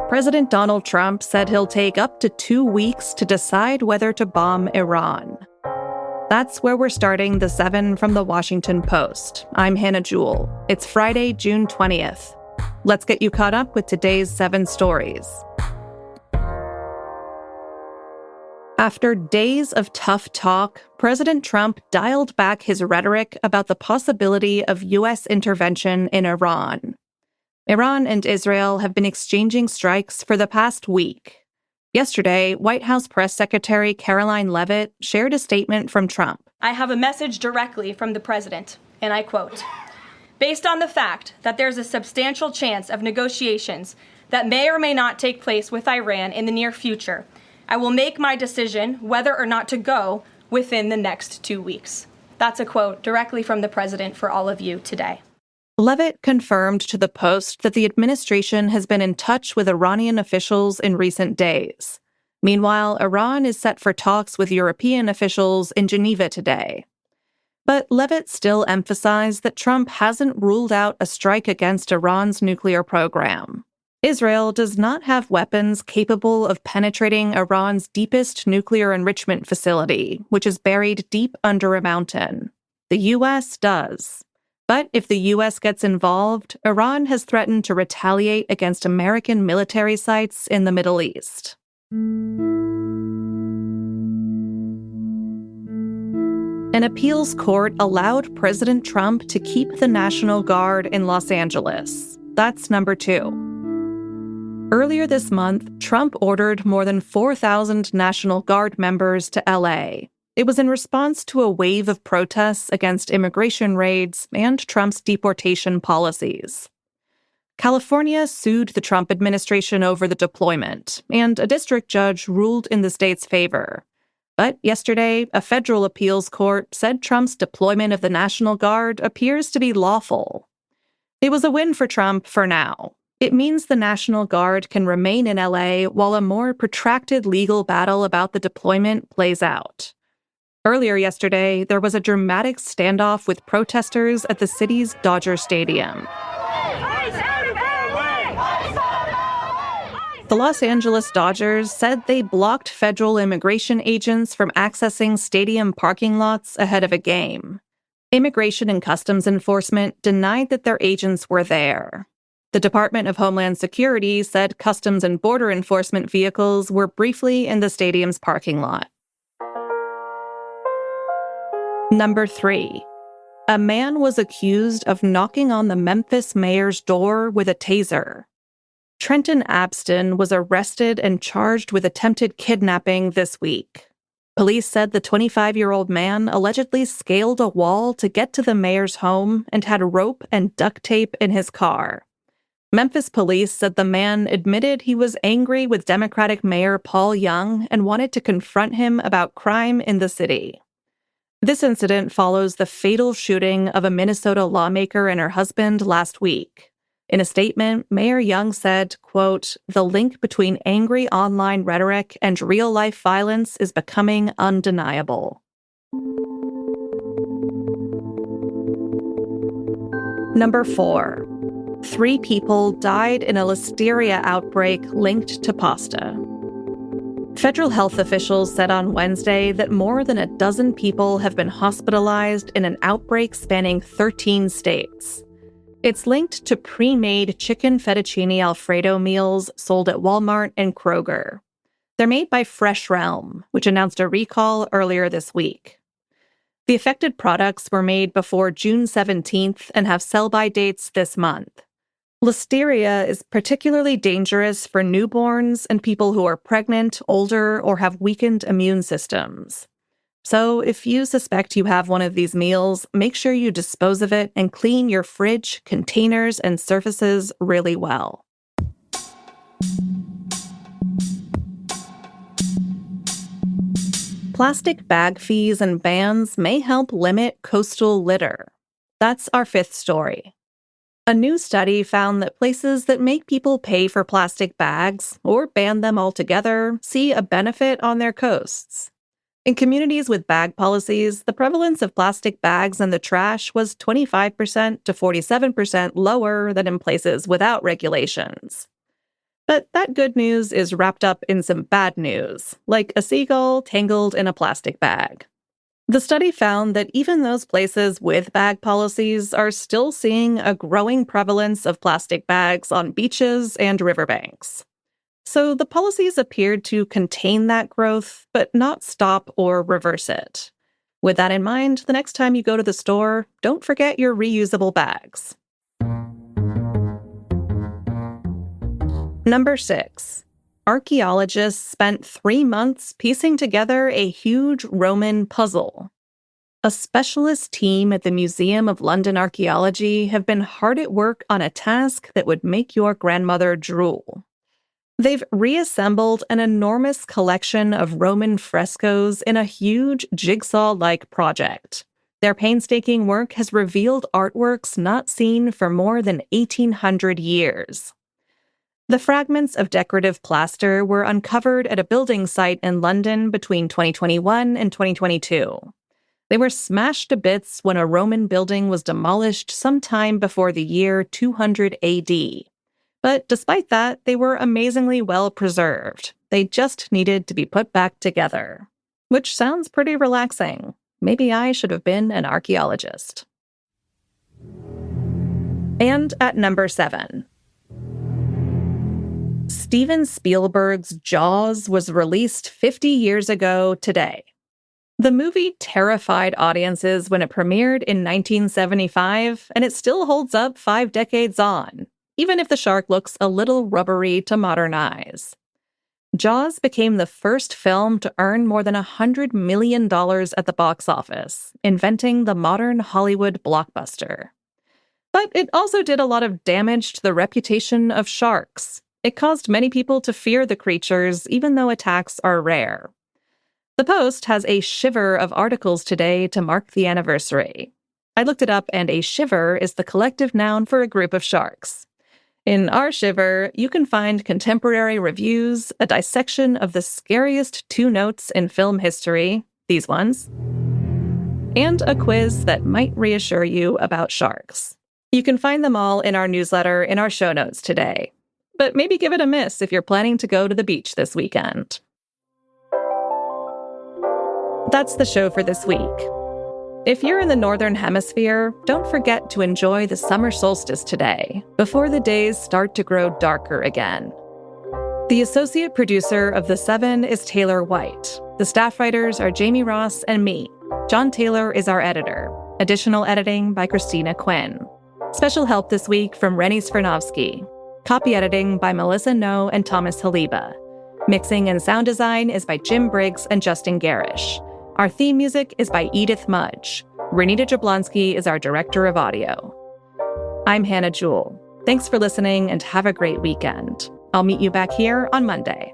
President Donald Trump said he'll take up to 2 weeks to decide whether to bomb Iran. That's where we're starting the 7 from the Washington Post. I'm Hannah Jewell. It's Friday, June 20th. Let's get you caught up with today's 7 stories. After days of tough talk, President Trump dialed back his rhetoric about the possibility of U.S. intervention in Iran. Iran and Israel have been exchanging strikes for the past week. Yesterday, White House Press Secretary Caroline Leavitt shared a statement from Trump. I have a message directly from the president, and I quote, "Based on the fact that there's a substantial chance of negotiations that may or may not take place with Iran in the near future, I will make my decision whether or not to go within the next 2 weeks." That's a quote directly from the president for all of you today. Leavitt confirmed to the Post that the administration has been in touch with Iranian officials in recent days. Meanwhile, Iran is set for talks with European officials in Geneva today. But Leavitt still emphasized that Trump hasn't ruled out a strike against Iran's nuclear program. Israel does not have weapons capable of penetrating Iran's deepest nuclear enrichment facility, which is buried deep under a mountain. The U.S. does. But if the U.S. gets involved, Iran has threatened to retaliate against American military sites in the Middle East. An appeals court allowed President Trump to keep the National Guard in Los Angeles. That's number 2. Earlier this month, Trump ordered more than 4,000 National Guard members to L.A. It was in response to a wave of protests against immigration raids and Trump's deportation policies. California sued the Trump administration over the deployment, and a district judge ruled in the state's favor. But yesterday, a federal appeals court said Trump's deployment of the National Guard appears to be lawful. It was a win for Trump for now. It means the National Guard can remain in LA while a more protracted legal battle about the deployment plays out. Earlier yesterday, there was a dramatic standoff with protesters at the city's Dodger Stadium. The Los Angeles Dodgers said they blocked federal immigration agents from accessing stadium parking lots ahead of a game. Immigration and Customs Enforcement denied that their agents were there. The Department of Homeland Security said Customs and Border Enforcement vehicles were briefly in the stadium's parking lot. Number 3. A man was accused of knocking on the Memphis Mayor's door with a taser. Trenton Abston was arrested and charged with attempted kidnapping this week. Police said the 25-year-old man allegedly scaled a wall to get to the mayor's home and had rope and duct tape in his car. Memphis police said the man admitted he was angry with Democratic Mayor Paul Young and wanted to confront him about crime in the city. This incident follows the fatal shooting of a Minnesota lawmaker and her husband last week. In a statement, Mayor Young said, quote, "The link between angry online rhetoric and real-life violence is becoming undeniable." Number 4. 3 people died in a Listeria outbreak linked to pasta. Federal health officials said on Wednesday that more than a dozen people have been hospitalized in an outbreak spanning 13 states. It's linked to pre-made chicken fettuccine Alfredo meals sold at Walmart and Kroger. They're made by Fresh Realm, which announced a recall earlier this week. The affected products were made before June 17th and have sell-by dates this month. Listeria is particularly dangerous for newborns and people who are pregnant, older, or have weakened immune systems. So if you suspect you have one of these meals, make sure you dispose of it and clean your fridge, containers, and surfaces really well. Plastic bag fees and bans may help limit coastal litter. That's our 5th story. A new study found that places that make people pay for plastic bags or ban them altogether see a benefit on their coasts. In communities with bag policies, the prevalence of plastic bags in the trash was 25% to 47% lower than in places without regulations. But that good news is wrapped up in some bad news, like a seagull tangled in a plastic bag. The study found that even those places with bag policies are still seeing a growing prevalence of plastic bags on beaches and riverbanks. So the policies appeared to contain that growth, but not stop or reverse it. With that in mind, the next time you go to the store, don't forget your reusable bags. Number 6. Archaeologists spent 3 months piecing together a huge Roman puzzle. A specialist team at the Museum of London Archaeology have been hard at work on a task that would make your grandmother drool. They've reassembled an enormous collection of Roman frescoes in a huge jigsaw-like project. Their painstaking work has revealed artworks not seen for more than 1,800 years. The fragments of decorative plaster were uncovered at a building site in London between 2021 and 2022. They were smashed to bits when a Roman building was demolished sometime before the year 200 AD. But despite that, they were amazingly well preserved. They just needed to be put back together. Which sounds pretty relaxing. Maybe I should have been an archaeologist. And at number 7. Steven Spielberg's Jaws was released 50 years ago today. The movie terrified audiences when it premiered in 1975, and it still holds up 5 decades on, even if the shark looks a little rubbery to modern eyes. Jaws became the first film to earn more than $100 million at the box office, inventing the modern Hollywood blockbuster. But it also did a lot of damage to the reputation of sharks. It caused many people to fear the creatures, even though attacks are rare. The Post has a shiver of articles today to mark the anniversary. I looked it up, and a shiver is the collective noun for a group of sharks. In our shiver, you can find contemporary reviews, a dissection of the scariest 2 notes in film history, these ones, and a quiz that might reassure you about sharks. You can find them all in our newsletter in our show notes today. But maybe give it a miss if you're planning to go to the beach this weekend. That's the show for this week. If you're in the Northern Hemisphere, don't forget to enjoy the summer solstice today, before the days start to grow darker again. The associate producer of The 7 is Taylor White. The staff writers are Jamie Ross and me. John Taylor is our editor. Additional editing by Christina Quinn. Special help this week from Rennie Svirnovsky. Copy editing by Melissa No and Thomas Haliba. Mixing and sound design is by Jim Briggs and Justin Garish. Our theme music is by Edith Mudge. Renita Jablonski is our director of audio. I'm Hannah Jewell. Thanks for listening and have a great weekend. I'll meet you back here on Monday.